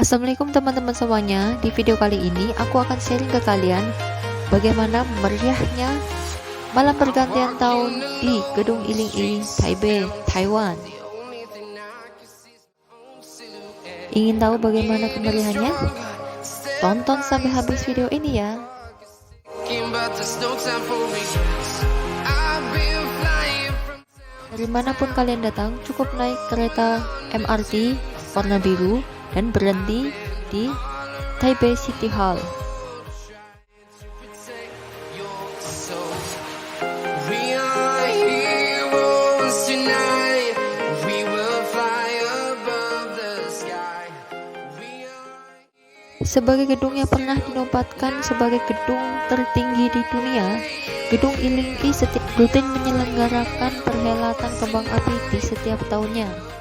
Assalamualaikum teman-teman semuanya. Di video kali ini aku akan sharing ke kalian bagaimana meriahnya malam pergantian tahun di gedung Iling-Iling, Taipei, Taiwan. Ingin tahu bagaimana kemeriahannya? Tonton sampai habis video ini ya. Dari manapun kalian datang, cukup naik kereta MRT warna biru dan berhenti di Taipei City Hall. Sebagai gedung yang pernah dinobatkan sebagai gedung tertinggi di dunia, gedung Iling-Iling setiap rutin menyelenggarakan perhelatan kembang api di setiap tahunnya.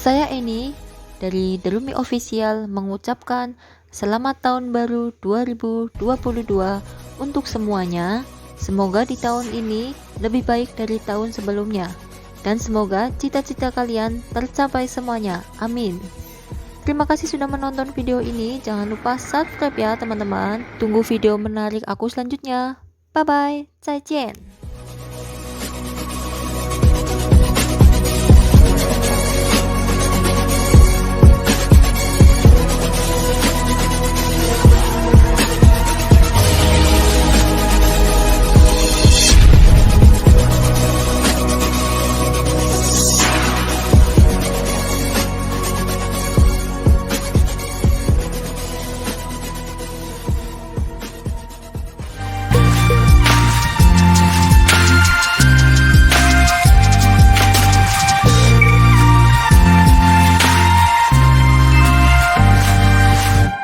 Saya ini dari Derumi Official mengucapkan selamat tahun baru 2022 untuk semuanya. Semoga di tahun ini lebih baik dari tahun sebelumnya. Dan semoga cita-cita kalian tercapai semuanya. Amin. Terima kasih sudah menonton video ini. Jangan lupa subscribe ya teman-teman. Tunggu video menarik aku selanjutnya. Bye bye. 再见.